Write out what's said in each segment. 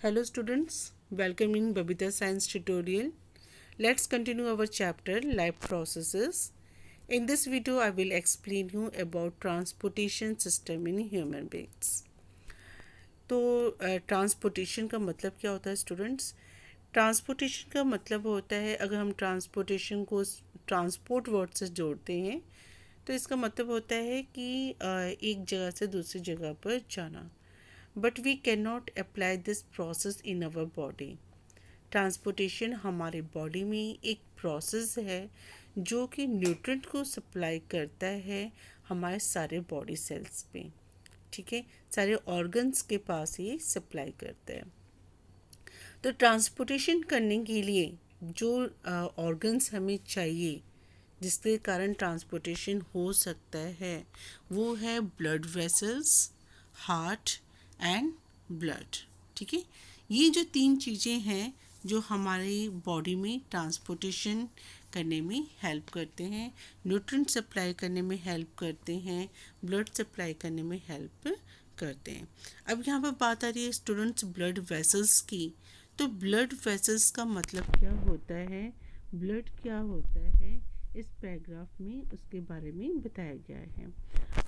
Hello students, welcome in Babita Science tutorial. Let's continue our chapter Life Processes. In this video I will explain you about transportation system in human beings. तो transportation का मतलब क्या होता है students? Transportation का मतलब होता है, अगर हम ट्रांसपोर्टेशन को ट्रांसपोर्ट वर्ड से जोड़ते हैं तो इसका मतलब होता है कि एक जगह से दूसरी जगह पर जाना. But we can not apply this process in our body. Transportation हमारे बॉडी में एक प्रोसेस है जो कि न्यूट्रिएंट को सप्लाई करता है हमारे सारे बॉडी सेल्स पे. ठीक है, सारे ऑर्गन्स के पास ही सप्लाई करता है. तो ट्रांसपोर्टेशन करने के लिए जो ऑर्गन्स हमें चाहिए जिसके कारण ट्रांसपोर्टेशन हो सकता है वो है blood vessels, heart and blood. ठीक है, ये जो तीन चीज़ें हैं जो हमारी बॉडी में ट्रांसपोर्टेशन करने में हेल्प करते हैं, न्यूट्रिएंट सप्लाई करने में हेल्प करते हैं, ब्लड सप्लाई करने में हेल्प करते हैं. अब यहाँ पर बात आ रही है स्टूडेंट्स ब्लड वेसल्स की. तो ब्लड वेसल्स का मतलब क्या होता है, ब्लड क्या होता है, इस पैराग्राफ में उसके बारे में बताया गया है.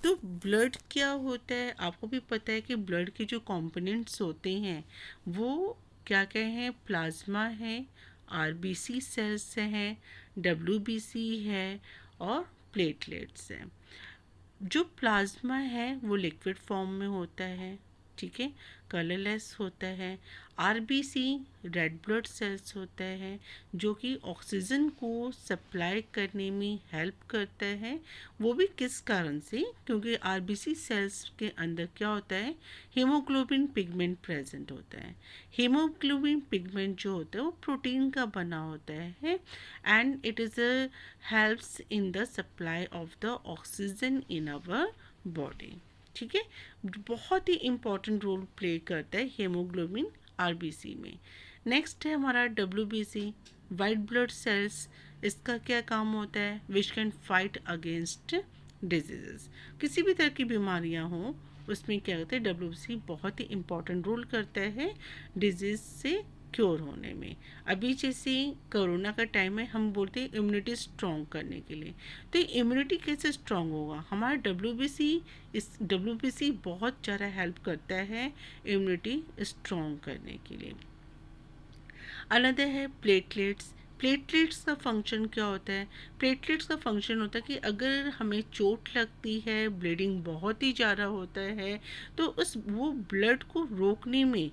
तो ब्लड क्या होता है, आपको भी पता है कि ब्लड के जो कंपोनेंट्स होते हैं वो क्या क्या हैं. प्लाज्मा है, आरबीसी सेल्स हैं, डब्ल्यूबीसी है और प्लेटलेट्स हैं. जो प्लाज्मा है वो लिक्विड फॉर्म में होता है. ठीक है, कलरलेस होता है. आरबीसी रेड ब्लड सेल्स होता है जो कि ऑक्सीजन को सप्लाई करने में हेल्प करता है. वो भी किस कारण से, क्योंकि आरबीसी सेल्स के अंदर क्या होता है, हीमोग्लोबिन पिगमेंट प्रेजेंट होता है. हीमोग्लोबिन पिगमेंट जो होता है वो प्रोटीन का बना होता है and it is a helps in the supply of the oxygen in our body. ठीक है, बहुत ही इम्पॉर्टेंट रोल प्ले करता है हीमोग्लोबिन आरबीसी में. नेक्स्ट है हमारा डब्ल्यूबीसी, वाइट ब्लड सेल्स. इसका क्या काम होता है, which can fight against diseases. किसी भी तरह की बीमारियां हों उसमें क्या होता है, डब्ल्यूबीसी बहुत ही इम्पॉर्टेंट रोल करता है डिजीज से क्योर होने में. अभी जैसे कोरोना का टाइम है, हम बोलते हैं इम्यूनिटी स्ट्रॉन्ग करने के लिए. तो इम्यूनिटी कैसे स्ट्रॉन्ग होगा, हमारा डब्ल्यूबीसी, इस डब्ल्यूबीसी बहुत ज़्यादा हेल्प करता है इम्यूनिटी स्ट्रॉन्ग करने के लिए. अनदर है प्लेटलेट्स. प्लेटलेट्स का फंक्शन क्या होता है, प्लेटलेट्स का फंक्शन होता है कि अगर हमें चोट लगती है, ब्लीडिंग बहुत ही ज़्यादा होता है, तो उस वो ब्लड को रोकने में,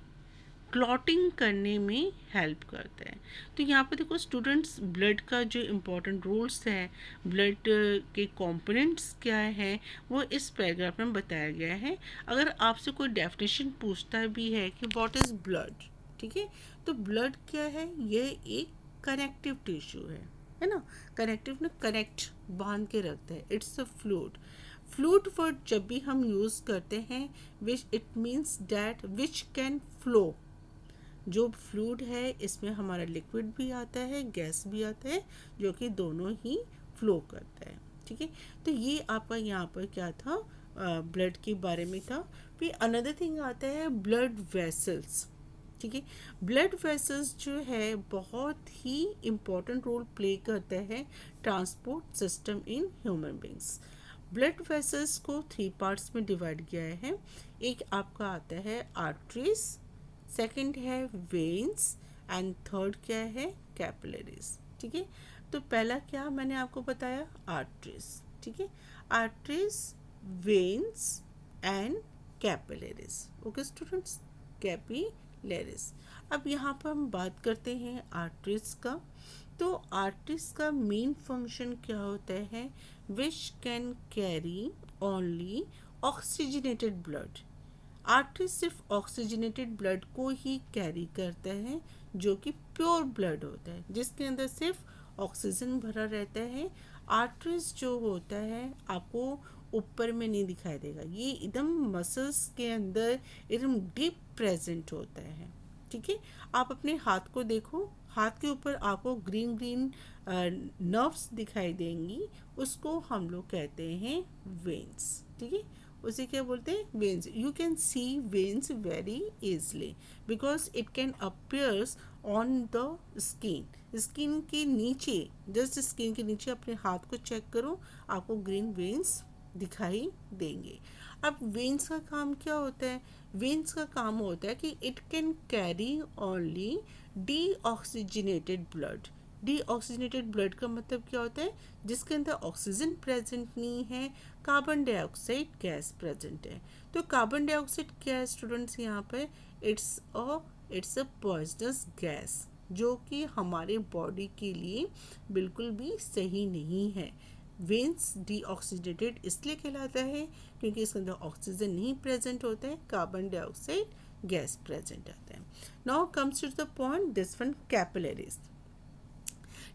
क्लॉटिंग करने में हेल्प करता है. तो यहाँ पे देखो स्टूडेंट्स, ब्लड का जो इम्पोर्टेंट रोल्स है, ब्लड के कंपोनेंट्स क्या है, वो इस पैराग्राफ में बताया गया है. अगर आपसे कोई डेफिनेशन पूछता भी है कि व्हाट इज़ ब्लड, ठीक है, तो ब्लड क्या है, ये एक कनेक्टिव टिश्यू है ना. कनेक्टिव ना, कनेक्ट, बांध के रखता है. It's a fluid. Fluid word जब भी हम यूज़ करते हैं, which it means that which can flow. जो फ्लूइड है इसमें हमारा लिक्विड भी आता है, गैस भी आता है, जो कि दोनों ही फ्लो करता है. ठीक है, तो ये आपका यहाँ पर क्या था, ब्लड के बारे में था. फिर अनदर थिंग आता है ब्लड वेसल्स. ठीक है, ब्लड वेसल्स जो है बहुत ही इम्पोर्टेंट रोल प्ले करता है transport system in human beings. Blood vessels को 3 पार्ट्स में डिवाइड किया है. एक आपका आता है आर्टरीज, सेकंड है वेन्स एंड थर्ड क्या है, कैपिलरीज. ठीक है, तो पहला क्या मैंने आपको बताया, आर्टरीज. ठीक है, arteries, veins and capillaries. Okay students, capillaries. अब यहाँ पर हम बात करते हैं आर्टरीज का. तो आर्टरीज का मेन फंक्शन क्या होता है, which can carry only oxygenated blood. Artery सिर्फ ऑक्सीजनेटेड ब्लड को ही कैरी करता है, जो कि प्योर ब्लड होता है, जिसके अंदर सिर्फ ऑक्सीजन भरा रहता है. आर्टरीज जो होता है आपको ऊपर में नहीं दिखाई देगा, ये एकदम मसल्स के अंदर एकदम डीप प्रेजेंट होता है. ठीक है, आप अपने हाथ को देखो, हाथ के ऊपर आपको ग्रीन ग्रीन नर्व्स दिखाई देंगी, उसको हम लोग कहते हैं वेन्स. ठीक है, उसे क्या बोलते हैं, veins. You can see veins very easily because it can appears on the skin. Skin के नीचे, जस्ट स्किन के नीचे अपने हाथ को चेक करो, आपको ग्रीन वेन्स दिखाई देंगे. अब वेन्स का काम क्या होता है? वेन्स का काम होता है कि it can carry only deoxygenated blood. Deoxygenated blood का मतलब क्या होता है? जिसके अंदर ऑक्सीजन प्रेजेंट नहीं है, कार्बन डाइऑक्साइड गैस प्रेजेंट है. तो कार्बन डाइऑक्साइड गैस स्टूडेंट्स यहाँ पे इट्स अ पॉइजनस गैस, जो कि हमारे बॉडी के लिए बिल्कुल भी सही नहीं है. वेन्स डीऑक्सीडेटेड इसलिए कहलाता है क्योंकि इसके अंदर ऑक्सीजन नहीं प्रेजेंट होता है, कार्बन डाइऑक्साइड गैस प्रेजेंट आता है. Now comes to the point this one, capillaries.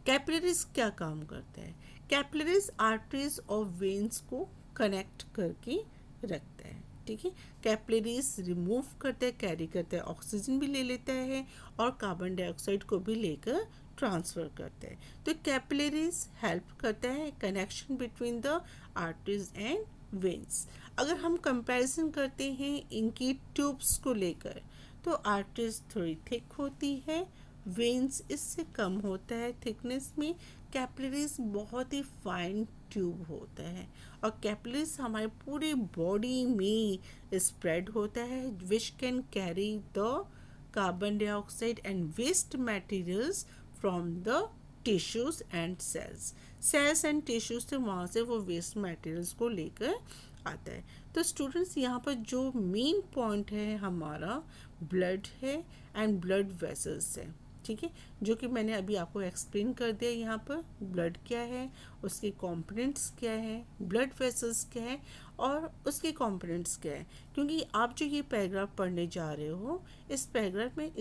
Capillaries क्या काम करता है? कैपिलरीज आर्टरीज और वेन्स को कनेक्ट करके रखता है. ठीक है, कैपिलरीज रिमूव करता है, कैरी करता है, ऑक्सीजन भी ले लेता है और कार्बन डाइऑक्साइड को भी लेकर ट्रांसफ़र करता है. तो कैपिलरीज हेल्प करता है connection between the arteries and veins. अगर हम कंपैरिजन करते हैं इनकी ट्यूब्स को लेकर, तो आर्टरीज थोड़ी थिक होती है, वेन्स इससे कम होता है थिकनेस में. कैपिलरीज बहुत ही फाइन ट्यूब होता है और कैपिलरीज हमारे पूरे बॉडी में स्प्रेड होता है, which can carry the carbon dioxide and waste materials from the tissues and cells. Cells and tissues से वहाँ से वो वेस्ट मटेरियल्स को लेकर आता है. तो स्टूडेंट्स यहाँ पर जो मेन पॉइंट है हमारा ब्लड है एंड ब्लड वेसल्स है. ठीक है, जो कि मैंने अभी आपको एक्सप्लेन कर दिया. यहाँ पर ब्लड क्या है, उसके कंपोनेंट्स क्या है, ब्लड वेसल्स क्या है और उसके कंपोनेंट्स क्या है. क्योंकि आप जो ये पैराग्राफ पढ़ने जा रहे हो, इस पैराग्राफ में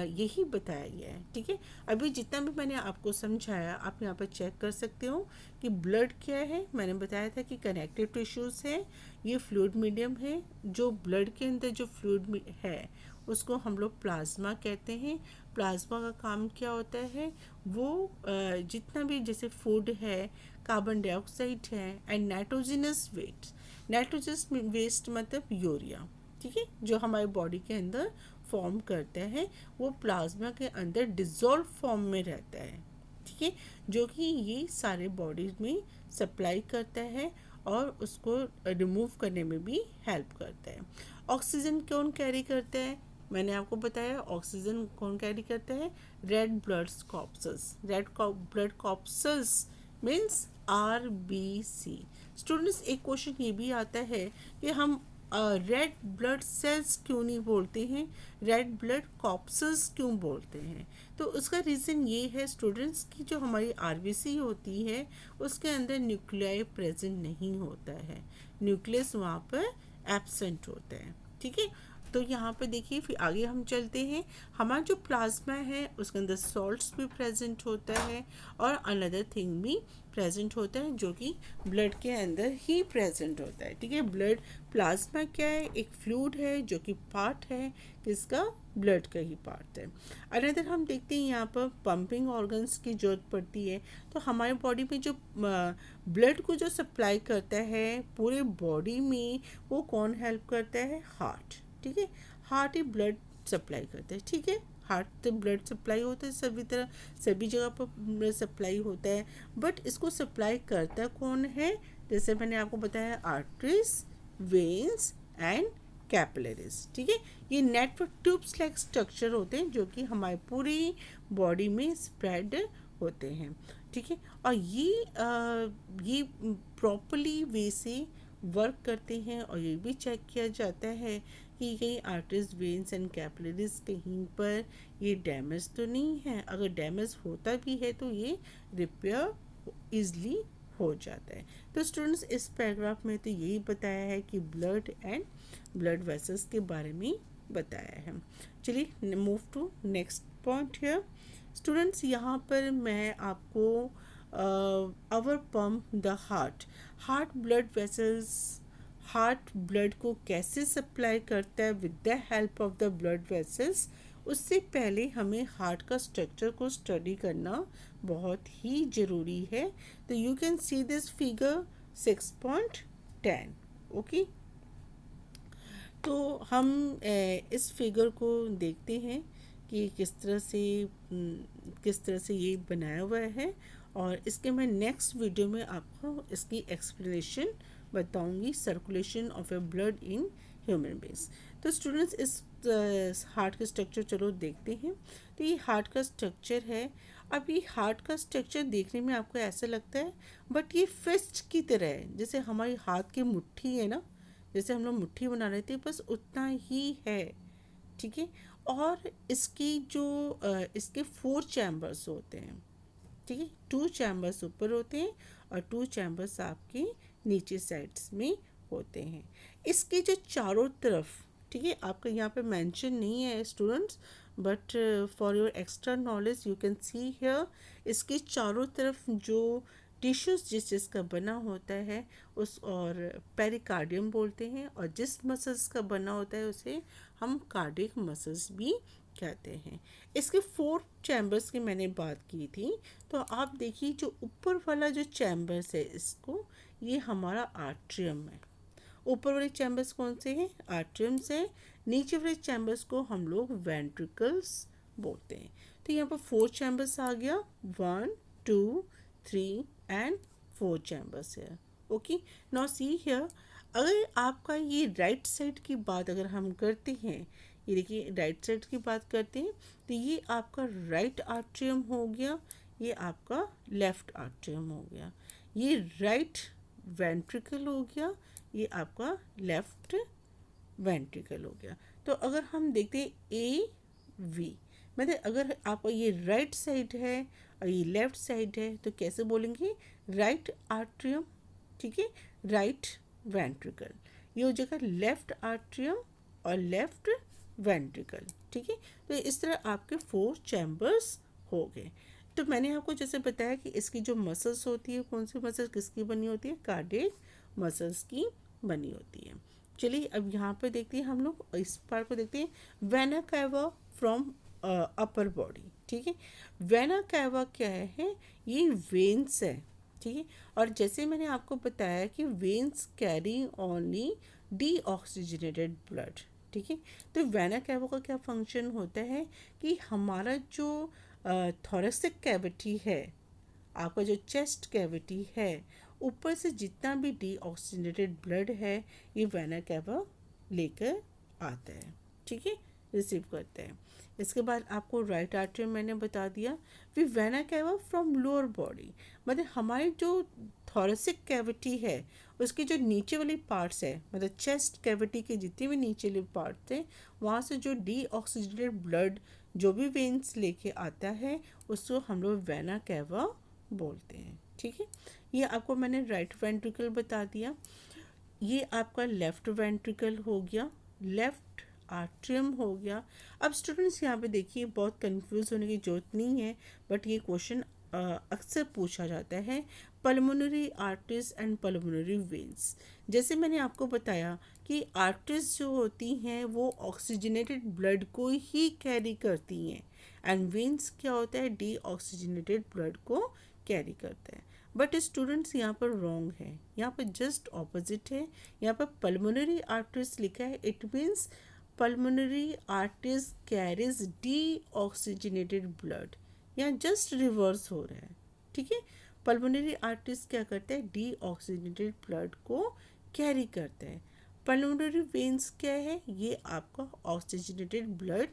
यही बताया गया है. ठीक है, अभी जितना भी मैंने आपको समझाया आप यहाँ पर चेक कर सकते हो कि ब्लड क्या है. मैंने बताया था कि कनेक्टिव टिश्यूज़ है, ये फ्लूइड मीडियम है. जो ब्लड के अंदर जो फ्लूइड है उसको हम लोग प्लाज्मा कहते हैं. प्लाज्मा का काम क्या होता है? वो जितना भी जैसे फूड है, कार्बन डाइऑक्साइड है and nitrogenous waste. Nitrogenous waste मतलब यूरिया. ठीक है, जो हमारे बॉडी के अंदर फॉर्म करता है, वो प्लाज्मा के अंदर डिज़ोल्व फॉर्म में रहता है. ठीक है, जो कि ये सारे बॉडी में सप्लाई करता है और उसको रिमूव करने में भी हेल्प करता है. ऑक्सीजन कौन कैरी करता है? मैंने आपको बताया ऑक्सीजन कौन कैरी करता है? Red blood corpses. Red blood corpses means RBC. Students, एक क्वेश्चन ये भी आता है कि हम रेड ब्लड सेल्स क्यों नहीं बोलते हैं, रेड ब्लड कॉर्पसेस क्यों बोलते हैं? तो उसका रीज़न ये है स्टूडेंट्स कि जो हमारी RBC होती है उसके अंदर न्यूक्लियाई प्रेजेंट नहीं होता है, न्यूक्लियस वहाँ पर एब्सेंट होता है. ठीक है, तो यहाँ पे देखिए फिर आगे हम चलते हैं. हमारा जो प्लाज्मा है उसके अंदर सॉल्ट्स भी प्रेजेंट होता है और अनदर थिंग भी प्रेजेंट होता है जो कि ब्लड के अंदर ही प्रेजेंट होता है. ठीक है, ब्लड प्लाज्मा क्या है? एक फ्लूइड है जो कि पार्ट है किसका? ब्लड का ही पार्ट है. अनदर हम देखते हैं यहाँ पर पंपिंग ऑर्गन्स की जरूरत पड़ती है. तो हमारे बॉडी में जो ब्लड को जो सप्लाई करता है पूरे बॉडी में, वो कौन हेल्प करता है? हार्ट. ठीक है, हार्ट ही ब्लड सप्लाई करता है. ठीक है, हार्ट से ब्लड सप्लाई होता है सभी तरह, सभी जगह पर ब्लड सप्लाई होता है. बट इसको सप्लाई करता कौन है? जैसे मैंने आपको बताया आर्टरीज, वेन्स एंड कैपिलरीज. ठीक है, ये नेटवर्क ट्यूब्स लाइक स्ट्रक्चर होते हैं जो कि हमारी पूरी बॉडी में स्प्रेड होते हैं. ठीक है, और ये प्रॉपरली वे से वर्क करते हैं और ये भी चेक किया जाता है कि कहीं आर्टरीज, वेन्स एंड कैपिलरीज कहीं पर ये डैमेज तो नहीं है. अगर डैमेज होता भी है तो ये रिपेयर ईजली हो जाता है. तो स्टूडेंट्स, इस पैराग्राफ में तो यही बताया है कि ब्लड एंड ब्लड वेसल्स के बारे में बताया है. चलिए move to next point here. Students, यहाँ पर मैं आपको our pump the heart blood vessels, heart blood को कैसे सप्लाई करता है with the help of the blood vessels, उससे पहले हमें हार्ट का स्ट्रक्चर को स्टडी करना बहुत ही ज़रूरी है. तो you can see this figure 6.10. Okay, तो हम इस फिगर को देखते हैं कि किस तरह से ये बनाया हुआ है, और इसके मैं नेक्स्ट वीडियो में आपको इसकी एक्सप्लेनेशन बताऊंगी, circulation of A blood in human beings. तो स्टूडेंट्स, इस हार्ट का स्ट्रक्चर चलो देखते हैं। तो ये हार्ट का स्ट्रक्चर है। अब ये हार्ट का स्ट्रक्चर देखने में आपको ऐसा लगता है, बट ये फिस्ट की तरह है, जैसे हमारी हाथ की मुट्ठी है ना, जैसे हम लोग मुट्ठी बना रहे थे, बस उतना ही है। ठीक है। और इसके 4 चैम्बर्स होते हैं। ठीक है, 2 चैम्बर्स ऊपर होते हैं और 2 चैम्बर्स आपके नीचे साइड्स में होते हैं। इसके जो चारों तरफ, ठीक है, आपका यहाँ पे मेंशन नहीं है students, but for your extra knowledge you can see here, इसके चारों तरफ जो टिश्यूज जिस जिसका बना होता है उस और पेरिकार्डियम बोलते हैं, और जिस मसल्स का बना होता है उसे हम कार्डियक मसल्स भी कहते हैं। इसके 4 चैम्बर्स की मैंने बात की थी। तो आप देखिए, जो ऊपर वाला जो चैम्बर्स है, इसको ये हमारा आर्ट्रियम है। ऊपर वाले चैम्बर्स कौन से हैं? आर्ट्रियम से। नीचे वाले चैम्बर्स को हम लोग वेंट्रिकल्स बोलते हैं। तो यहाँ पर 4 चैम्बर्स आ गया, 1 2 3 एंड 4 चैम्बर्स है। ओके, नाउ सी हियर, अगर आपका ये राइट साइड की बात अगर हम करते हैं, ये देखिए राइट साइड की बात करते हैं, तो ये आपका राइट आर्ट्रियम हो गया, ये आपका लेफ्ट आर्ट्रियम हो गया, ये राइट वेंट्रिकल हो गया, ये आपका लेफ्ट वेंट्रिकल हो गया। तो अगर हम देखते हैं ए वी, मतलब अगर आपका ये राइट साइड है और ये लेफ्ट साइड है, तो कैसे बोलेंगे? राइट आर्ट्रियम, ठीक है, राइट वेंट्रिकल। ये हो जाएगा लेफ्ट आर्ट्रियम और लेफ्ट वेंट्रिकल। ठीक है, तो इस तरह आपके 4 चैम्बर्स हो गए। तो मैंने आपको जैसे बताया कि इसकी जो मसल्स होती है, कौन सी मसल्स किसकी बनी होती है? कार्डियक मसल्स की बनी होती है। चलिए अब यहाँ पर देखते हैं, हम लोग इस पार्ट को देखते हैं। Vena cava from upper body. ठीक है, वेना कैवा क्या है? ये वेन्स है। ठीक है, और जैसे मैंने आपको बताया कि veins carry only deoxygenated blood. ठीक है, तो वेना कैवा का क्या फंक्शन होता है कि हमारा जो थोरेसिक कैविटी है, आपका जो चेस्ट कैविटी है, ऊपर से जितना भी डीऑक्सीजनेटेड ब्लड है, ये वेना कैवा लेकर आता है। ठीक है, रिसीव करते हैं। इसके बाद आपको राइट आर्टरी मैंने बता दिया। फिर vena cava from lower body, मतलब हमारी जो थोरेसिक कैविटी है उसके जो नीचे वाली पार्ट्स है, मतलब चेस्ट कैविटी के जितने भी नीचे वाले पार्ट्स हैं, वहाँ से जो डीऑक्सीजनेटेड ब्लड जो भी वेन्स लेके आता है उसको हम लोग वेना कैवा बोलते हैं। ठीक है, ये आपको मैंने राइट वेंट्रिकल बता दिया। ये आपका लेफ्ट वेंट्रिकल हो गया, लेफ्ट आर्ट्रियम हो गया। अब स्टूडेंट्स यहाँ पे देखिए, बहुत कंफ्यूज होने की जरूरत नहीं है, बट ये क्वेश्चन अक्सर पूछा जाता है, pulmonary arteries and pulmonary veins. जैसे मैंने आपको बताया कि आर्टरीज जो होती हैं वो ऑक्सीजनेटेड ब्लड को ही कैरी करती हैं, एंड वेन्स क्या होता है? डीऑक्सीजनेटेड ब्लड को कैरी करता है। बट स्टूडेंट्स यहाँ पर रॉन्ग है, यहाँ पर जस्ट ऑपोजिट है। यहाँ पर पल्मोनरी आर्टरीज लिखा है, it means pulmonary arteries carries deoxygenated blood, यहाँ जस्ट रिवर्स हो रहा है। ठीक है, पल्मोनरी आर्टरीज क्या करता है? डीऑक्सीजनेटेड ब्लड को कैरी करता है। पल्मोनरी वेन्स क्या है? ये आपका ऑक्सीजनेटेड ब्लड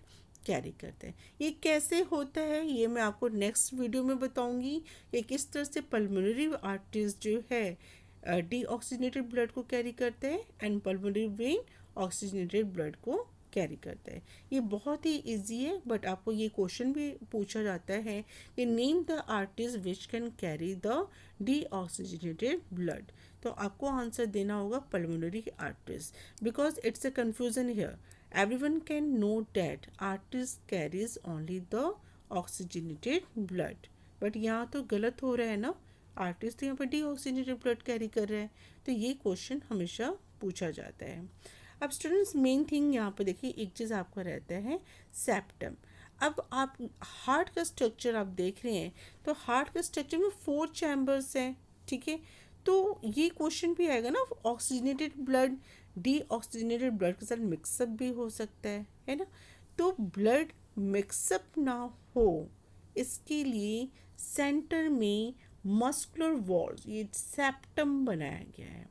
कैरी करते हैं। ये कैसे होता है ये मैं आपको नेक्स्ट वीडियो में बताऊंगी कि किस तरह से पल्मोनरी आर्टरीज जो है डीऑक्सीजनेटेड ब्लड को कैरी करते हैं, and pulmonary vein oxygenated blood को कैरी करता है। ये बहुत ही इजी है, बट आपको ये क्वेश्चन भी पूछा जाता है कि name the arteries which can carry the deoxygenated blood, तो आपको आंसर देना होगा pulmonary arteries, because it's a confusion here. Everyone can know that arteries carries only the oxygenated blood, but यहाँ तो गलत हो रहा है ना, आर्टिस्ट तो यहाँ पर डीऑक्सीजनेटेड ब्लड कैरी कर रहे हैं। तो ये क्वेश्चन हमेशा पूछा जाता है। अब स्टूडेंट्स, मेन थिंग यहाँ पर देखिए, एक चीज़ आपका रहता है सेप्टम। अब आप हार्ट का स्ट्रक्चर आप देख रहे हैं, तो हार्ट का स्ट्रक्चर में 4 चैम्बर्स हैं। ठीक है, तो ये क्वेश्चन भी आएगा ना, ऑक्सीजनेटेड ब्लड डीऑक्सीजनेटेड ब्लड के साथ मिक्सअप भी हो सकता है ना। तो ब्लड मिक्सअप ना हो इसके लिए सेंटर में मस्कुलर वॉल्स, ये सेप्टम बनाया गया है।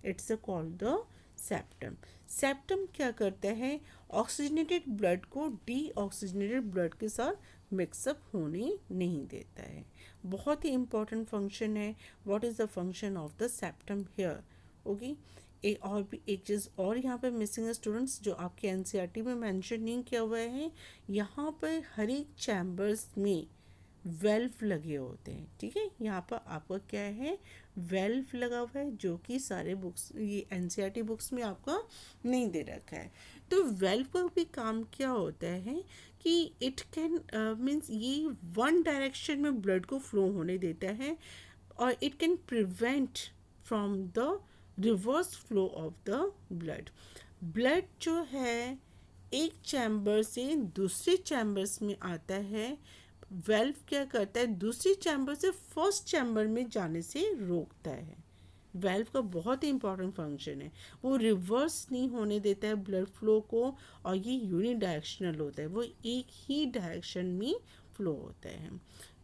It's called the septum. Septum क्या करता है, ऑक्सीजनेटेड ब्लड को डीऑक्सीजनेटेड ब्लड के साथ मिक्सअप होने नहीं देता है। बहुत ही इंपॉर्टेंट फंक्शन है। What is the function of the septum here? Okay. एक और भी एक चीज़ और यहाँ पे मिसिंग है स्टूडेंट्स, जो आपके एनसीईआरटी में मेंशन नहीं किया हुआ है। यहाँ पर हर एक चैम्बर्स में वेल्व लगे होते हैं, ठीक है। यहाँ पर आपका क्या है, वेल्व लगा हुआ है, जो कि सारे बुक्स, ये एनसीईआरटी बुक्स में आपका नहीं दे रखा है। तो वेल्व का भी काम क्या होता है कि इट कैन मीन्स ये वन डायरेक्शन में ब्लड को फ्लो होने देता है, और it can prevent from the reverse flow of the blood. Blood जो है एक चैम्बर से दूसरे चैम्बर्स में आता है, वेल्व क्या करता है, दूसरी चैम्बर से फर्स्ट चैम्बर में जाने से रोकता है। वेल्व का बहुत ही इंपॉर्टेंट फंक्शन है, वो रिवर्स नहीं होने देता है ब्लड फ्लो को, और ये यूनि डायरेक्शनल होता है, वो एक ही डायरेक्शन में फ्लो होता है।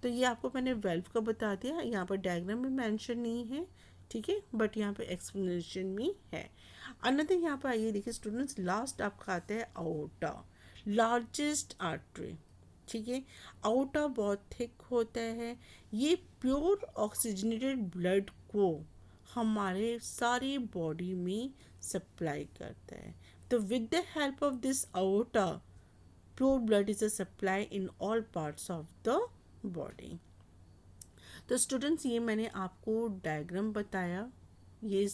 तो ये आपको मैंने वेल्व का बता दिया, यहाँ पर डायग्राम में मेंशन नहीं है, ठीक है, बट यहाँ पे एक्सप्लेनेशन में है। अनदर यहाँ पर आइए देखिए स्टूडेंट्स, लास्ट आपका आता है आउटा, लार्जेस्ट आर्टरी, ठीक है। आउटा बहुत थिक होता है, ये प्योर ऑक्सीजनेटेड ब्लड को हमारे सारी बॉडी में सप्लाई करता है। तो with the help of this outta, pure blood is supply in all parts of the body. तो स्टूडेंट्स, ये मैंने आपको डायग्राम बताया, ये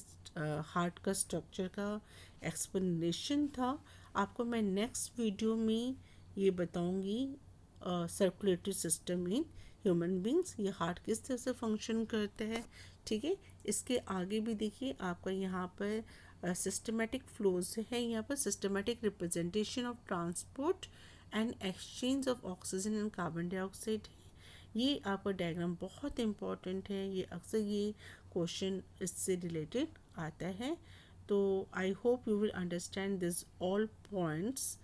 हार्ट का स्ट्रक्चर का एक्सप्लेनेशन था। आपको मैं नेक्स्ट वीडियो में ये बताऊंगी circulatory system in human beings, ये हार्ट किस तरह से फंक्शन करता है, ठीक है। इसके आगे भी देखिए आपका यहाँ पर सिस्टमेटिक फ्लोज है, यहाँ पर systematic representation of transport and exchange of oxygen and carbon dioxide. ये आपका डायग्राम बहुत इंपॉर्टेंट है, ये अक्सर ये क्वेश्चन इससे रिलेटेड आता है। तो I hope you will understand this all points.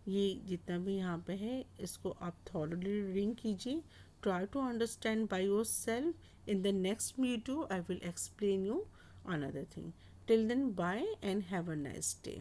ये जितना भी यहाँ पे है इसको आप थॉरली रीडिंग कीजिए, try to understand by your self. In the next video I will explain you another thing. Till then bye and have a nice day.